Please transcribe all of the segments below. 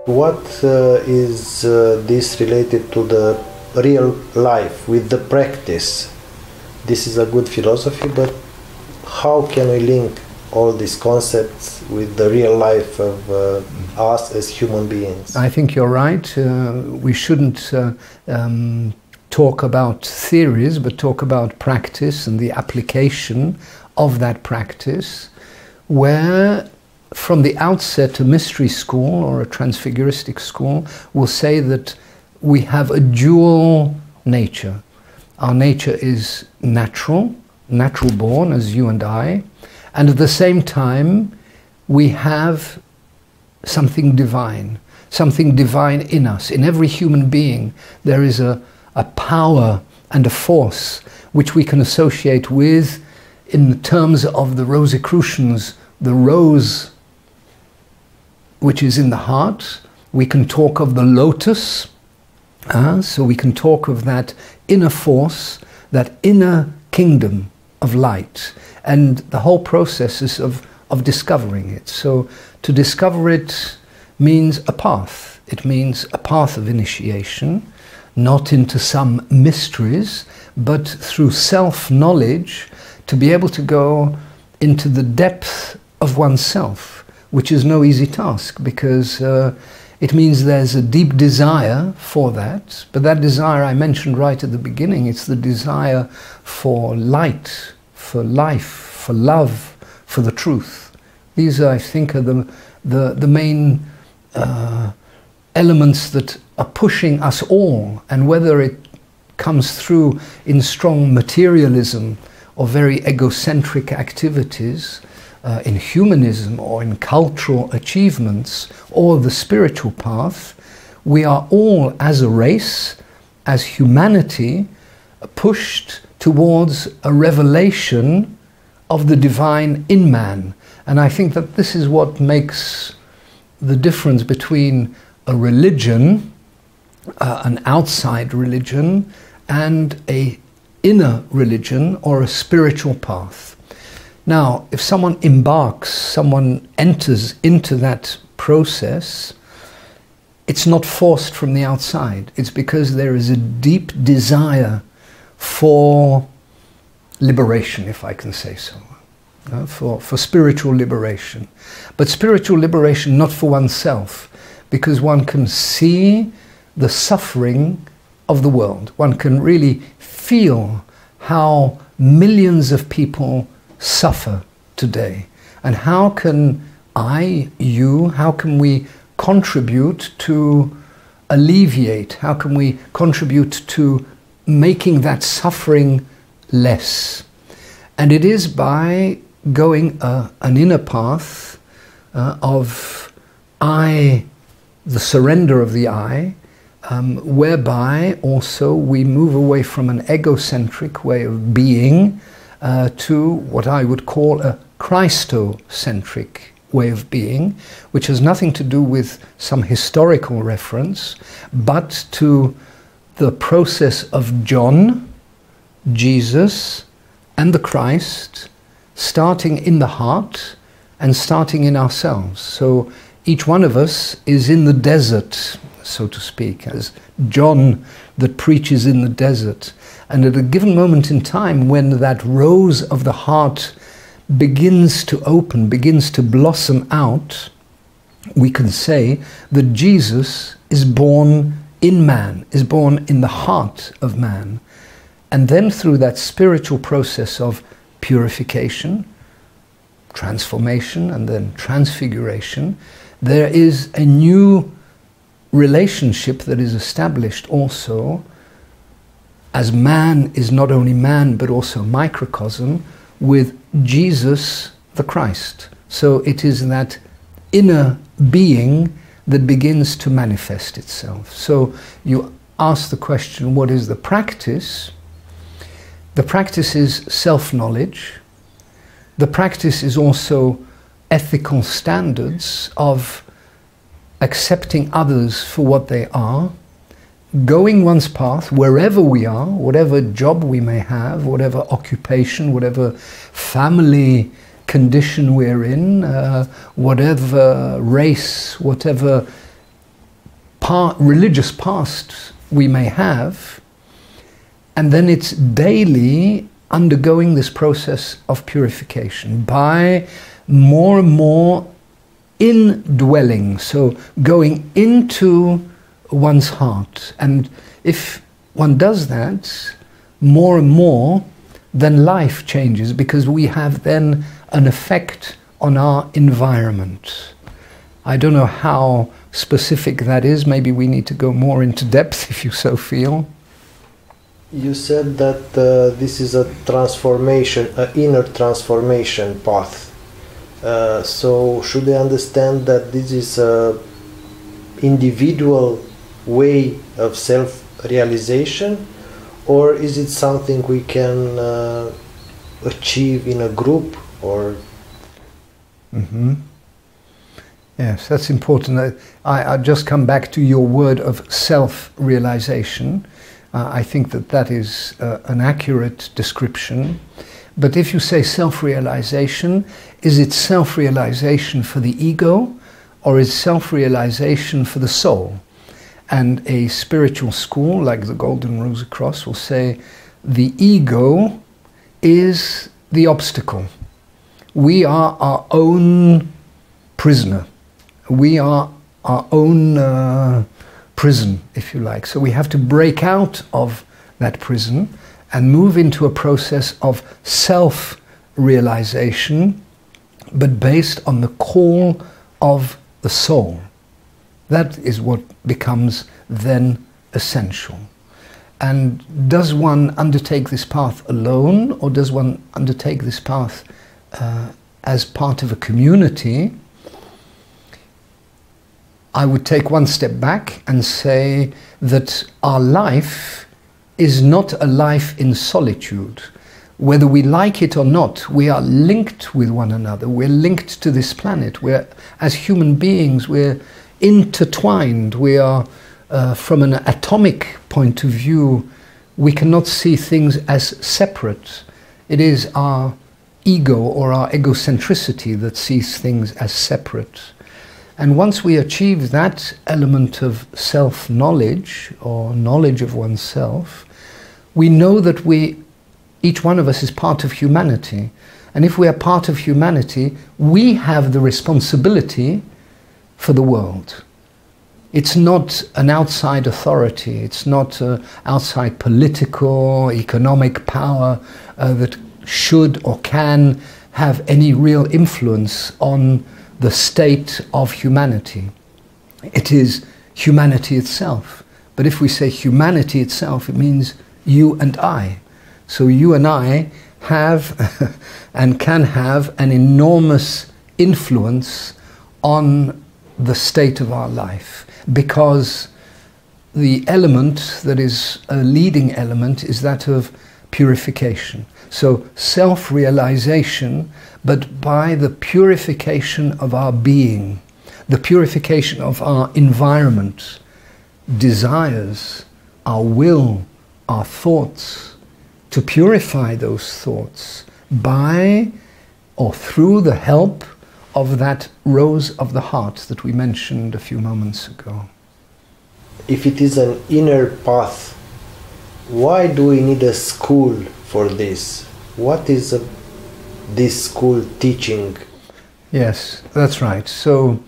What is this related to the real life with the practice? This is a good philosophy, but how can we link all these concepts with the real life of us as human beings? I think you're right. We shouldn't talk about theories, but talk about practice and the application of that practice, where from the outset a mystery school or a transfiguristic school will say that we have a dual nature. Our nature is natural born as you and I, and at the same time we have something divine in us. In every human being there is a power and a force which we can associate with, in the terms of the Rosicrucians, the rose which is in the heart. We can talk of the lotus, so we can talk of that inner force, that inner kingdom of light, and the whole process is of discovering it. So to discover it means a path. It means a path of initiation, not into some mysteries, but through self-knowledge to be able to go into the depth of oneself, which is no easy task, because it means there's a deep desire for that. But that desire I mentioned right at the beginning, it's the desire for light, for life, for love, for the truth. These, I think, are the main elements that are pushing us all, and whether it comes through in strong materialism or very egocentric activities, in humanism or in cultural achievements or the spiritual path, we are all as a race, as humanity, pushed towards a revelation of the divine in man. And I think that this is what makes the difference between a religion, an outside religion, and an inner religion or a spiritual path. Now, if someone enters into that process, it's not forced from the outside. It's because there is a deep desire for liberation, if I can say so, for spiritual liberation. But spiritual liberation not for oneself, because one can see the suffering of the world. One can really feel how millions of people suffer today, and how can how can we contribute to alleviate, how can we contribute to making that suffering less? And it is by going an inner path of the surrender of the I, whereby also we move away from an egocentric way of being to what I would call a Christocentric way of being, which has nothing to do with some historical reference, but to the process of John, Jesus, and the Christ, starting in the heart and starting in ourselves. So each one of us is in the desert, so to speak, as John that preaches in the desert. And at a given moment in time, when that rose of the heart begins to open, begins to blossom out, we can say that Jesus is born in man, is born in the heart of man. And then through that spiritual process of purification, transformation, and then transfiguration, there is a new relationship that is established also, as man is not only man but also microcosm, with Jesus the Christ. So it is that inner being that begins to manifest itself. So you ask the question, what is the practice? The practice is self-knowledge. The practice is also ethical standards of accepting others for what they are, going one's path wherever we are, whatever job we may have, whatever occupation, whatever family condition we're in, whatever race, whatever religious past we may have, and then it's daily undergoing this process of purification by more and more indwelling, so going into one's heart. And if one does that more and more, then life changes, because we have then an effect on our environment. I don't know how specific that is. Maybe we need to go more into depth if you so feel. You said that this is a transformation, an inner transformation path. So should I understand that this is a individual way of self-realization, or is it something we can achieve in a group? Or Yes, that's important. I just come back to your word of self-realization. I think that that is an accurate description. But if you say self-realization, is it self-realization for the ego, or is self-realization for the soul? And a spiritual school like the Golden Rosycross will say the ego is the obstacle. We are our own prisoner. We are our own prison, if you like. So we have to break out of that prison and move into a process of self-realization, but based on the call of the soul. That is what becomes then essential. And does one undertake this path alone, or does one undertake this path as part of a community? I would take one step back and say that our life is not a life in solitude. Whether we like it or not, we are linked with one another. We're linked to this planet. As human beings, we're intertwined. We are, from an atomic point of view, we cannot see things as separate. It is our ego or our egocentricity that sees things as separate. And once we achieve that element of self-knowledge, or knowledge of oneself, we know that each one of us is part of humanity. And if we are part of humanity, we have the responsibility for the world. It's not an outside authority, it's not outside political, economic power that should or can have any real influence on the state of humanity. It is humanity itself. But if we say humanity itself, it means you and I. So you and I have and can have an enormous influence on the state of our life, because the element that is a leading element is that of purification. So self-realization, but by the purification of our being, the purification of our environment, desires, our will, our thoughts, to purify those thoughts by or through the help of that rose of the heart that we mentioned a few moments ago. If it is an inner path, why do we need a school for this? What is this school teaching? Yes, that's right. So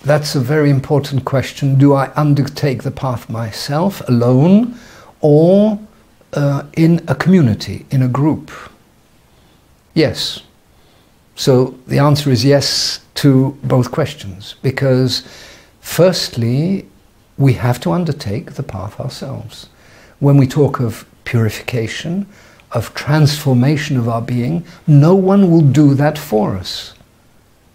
that's a very important question. Do I undertake the path myself, alone, or in a community, in a group? Yes. So the answer is yes to both questions, because firstly, we have to undertake the path ourselves. When we talk of purification, of transformation of our being, no one will do that for us.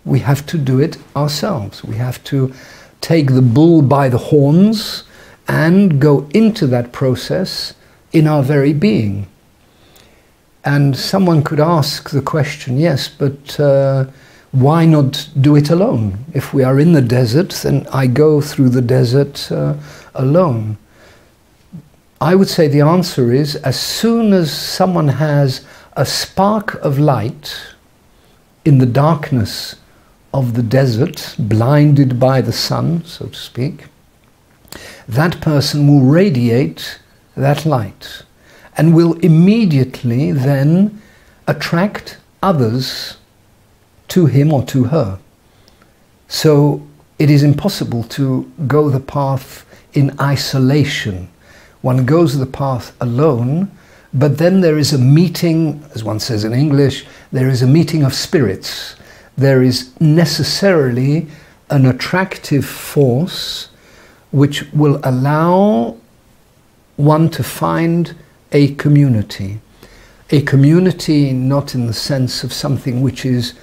We have to do it ourselves. We have to take the bull by the horns and go into that process in our very being. And someone could ask the question, yes, but why not do it alone? If we are in the desert, then I go through the desert alone. I would say the answer is, as soon as someone has a spark of light in the darkness of the desert, blinded by the sun, so to speak, that person will radiate that light and will immediately then attract others to him or to her. So it is impossible to go the path in isolation. One goes the path alone, but then there is a meeting, as one says in English, there is a meeting of spirits. There is necessarily an attractive force which will allow one to find a community. A community not in the sense of something which is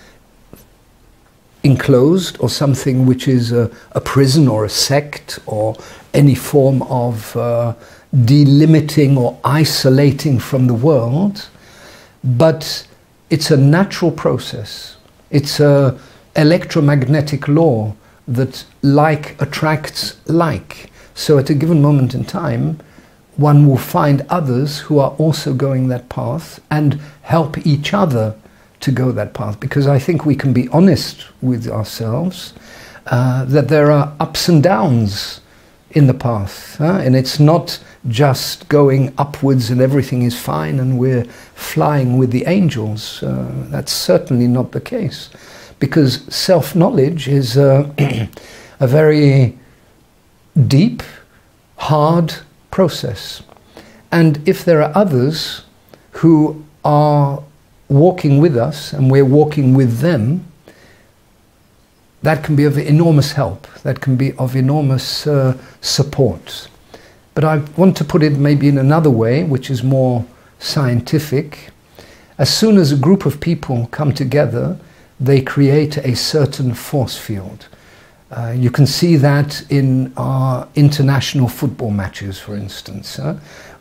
enclosed or something which is a prison or a sect or any form of delimiting or isolating from the world, but it's a natural process. It's an electromagnetic law that like attracts like. So at a given moment in time, one will find others who are also going that path and help each other to go that path. Because I think we can be honest with ourselves that there are ups and downs in the path. And it's not just going upwards and everything is fine and we're flying with the angels. That's certainly not the case. Because self-knowledge is a very deep, hard process. And if there are others who are walking with us and we're walking with them, that can be of enormous help. That can be of enormous support. But I want to put it maybe in another way, which is more scientific. As soon as a group of people come together, they create a certain force field. You can see that in our international football matches, for instance,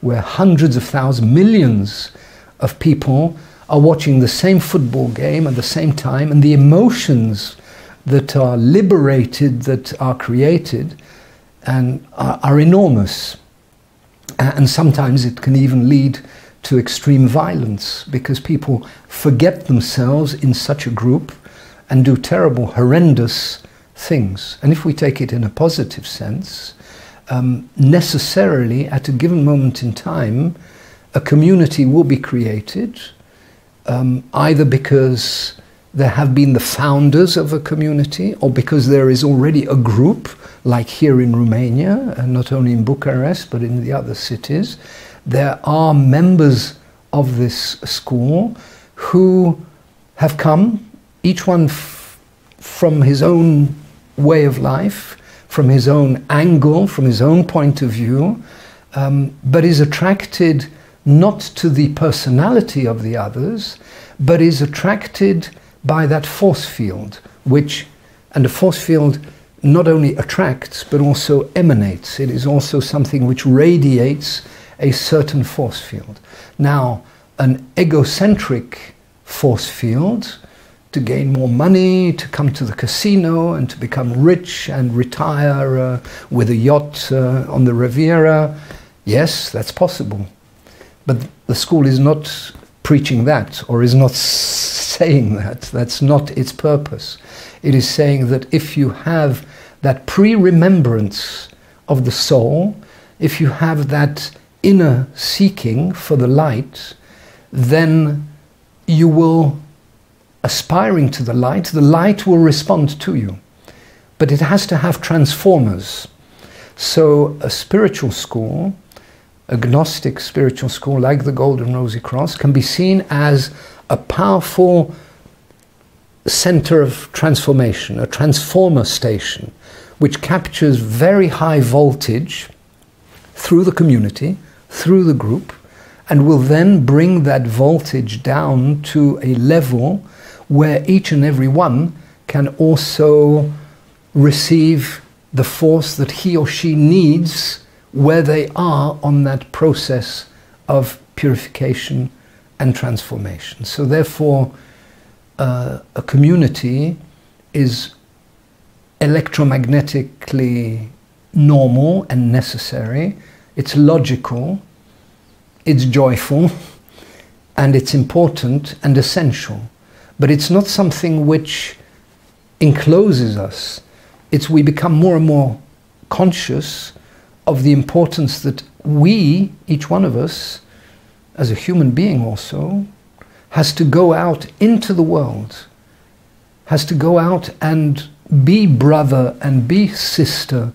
where hundreds of thousands, millions of people are watching the same football game at the same time, and the emotions that are liberated, that are created, and are enormous. And sometimes it can even lead to extreme violence, because people forget themselves in such a group and do terrible, horrendous things. And if we take it in a positive sense, necessarily at a given moment in time, a community will be created, either because there have been the founders of a community, or because there is already a group, like here in Romania, and not only in Bucharest, but in the other cities. There are members of this school who have come, each one from his own way of life, from his own angle, from his own point of view, but is attracted not to the personality of the others, but is attracted by that force field, and the force field not only attracts, but also emanates. It is also something which radiates a certain force field. Now, an egocentric force field, to gain more money, to come to the casino and to become rich and retire with a yacht on the Riviera, yes, that's possible. But the school is not preaching that, or is not saying that. That's not its purpose. It is saying that if you have that pre-remembrance of the soul, if you have that inner seeking for the light, then you will, aspiring to the light will respond to you. But it has to have transformers. So a spiritual school, a Gnostic spiritual school like the Golden Rosycross, can be seen as a powerful center of transformation, a transformer station, which captures very high voltage through the community, through the group, and will then bring that voltage down to a level where each and every one can also receive the force that he or she needs where they are on that process of purification and transformation. So therefore, a community is electromagnetically normal and necessary. It's logical, it's joyful, and it's important and essential. But it's not something which encloses us. It's we become more and more conscious of the importance that we, each one of us, as a human being also, has to go out into the world, has to go out and be brother and be sister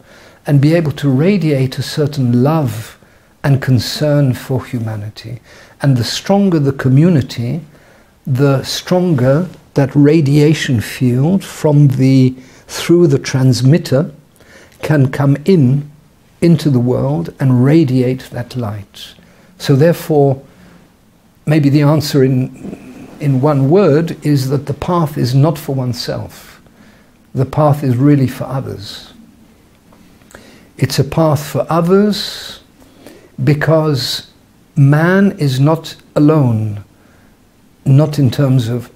and be able to radiate a certain love and concern for humanity. And the stronger the community, the stronger that radiation field from through the transmitter can come into the world and radiate that light. So therefore, maybe the answer in one word is that the path is not for oneself. The path is really for others. It's a path for others because man is not alone, not in terms of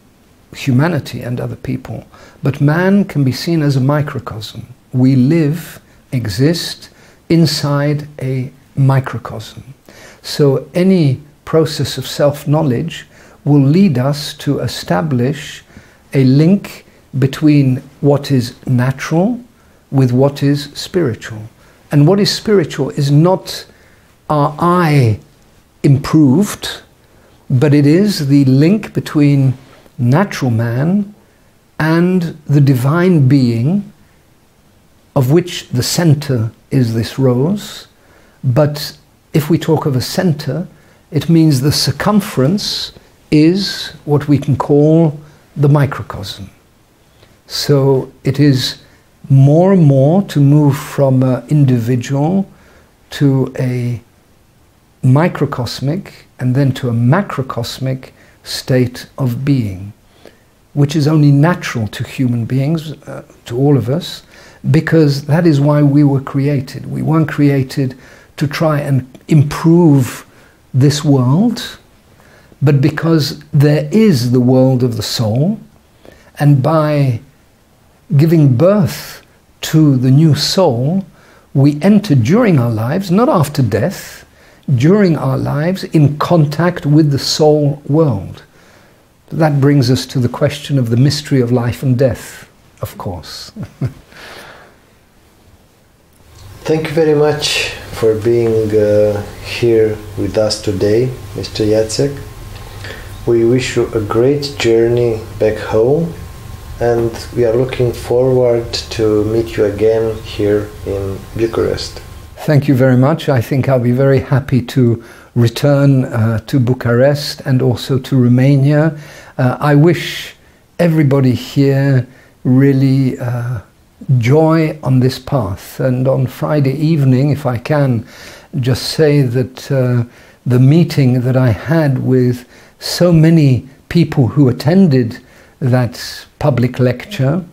humanity and other people, but man can be seen as a microcosm. We live, exist inside a microcosm. So any process of self-knowledge will lead us to establish a link between what is natural with what is spiritual. And what is spiritual is not our I improved, but it is the link between natural man and the divine being, of which the center is this rose. But if we talk of a center, it means the circumference is what we can call the microcosm. So it is more and more to move from an individual to a microcosmic and then to a macrocosmic state of being, which is only natural to human beings, to all of us, because that is why we were created. We weren't created to try and improve this world, but because there is the world of the soul, and by giving birth to the new soul, we enter during our lives, not after death, during our lives in contact with the soul world. That brings us to the question of the mystery of life and death, of course. Thank you very much for being here with us today, Mr. Jacek. We wish you a great journey back home, and we are looking forward to meet you again here in Bucharest. Thank you very much. I think I'll be very happy to return to Bucharest and also to Romania. I wish everybody here really joy on this path. And on Friday evening, if I can just say that the meeting that I had with so many people who attended that public lecture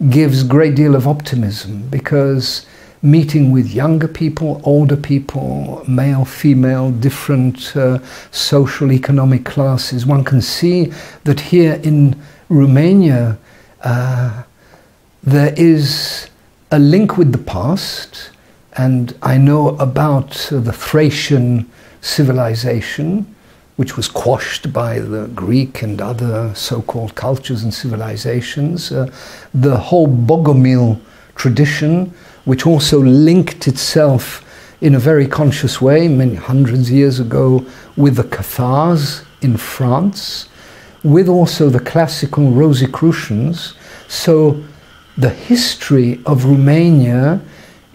gives a great deal of optimism, because meeting with younger people, older people, male, female, different social, economic classes, one can see that here in Romania there is a link with the past. And I know about the Thracian civilization, which was quashed by the Greek and other so-called cultures and civilizations. The whole Bogomil tradition, which also linked itself in a very conscious way many hundreds of years ago with the Cathars in France, with also the classical Rosicrucians. So the history of Romania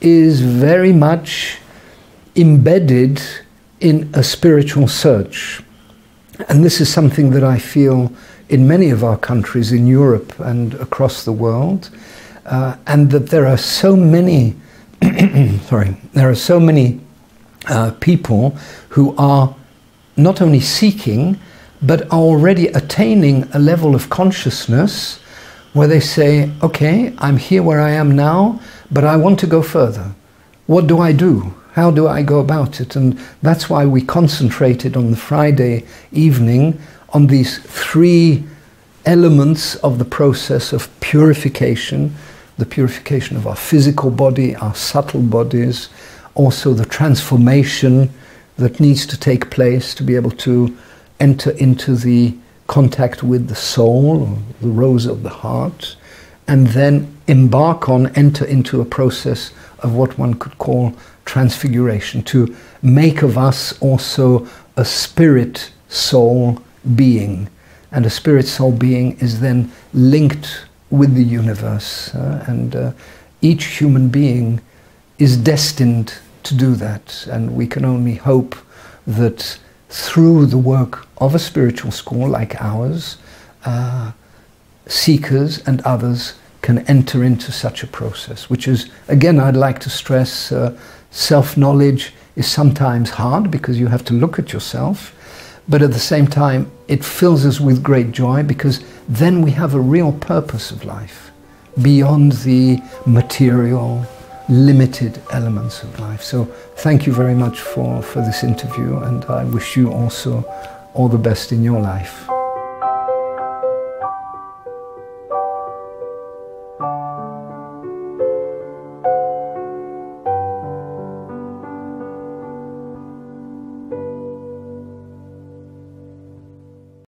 is very much embedded in a spiritual search. And this is something that I feel in many of our countries in Europe and across the world, and that there are so many people who are not only seeking but are already attaining a level of consciousness where they say, okay, I'm here where I am now, but I want to go further. What do I do? How do I go about it? And that's why we concentrated on the Friday evening on these three elements of the process of purification: the purification of our physical body, our subtle bodies, also the transformation that needs to take place to be able to enter into the contact with the soul, or the rose of the heart, and then enter into a process of what one could call transfiguration, to make of us also a spirit soul being. And a spirit soul being is then linked with the universe, and each human being is destined to do that, and we can only hope that through the work of a spiritual school like ours, seekers and others can enter into such a process, which is, again, I'd like to stress, self-knowledge is sometimes hard because you have to look at yourself, but at the same time it fills us with great joy, because then we have a real purpose of life beyond the material, limited elements of life. So thank you very much for this interview, and I wish you also all the best in your life.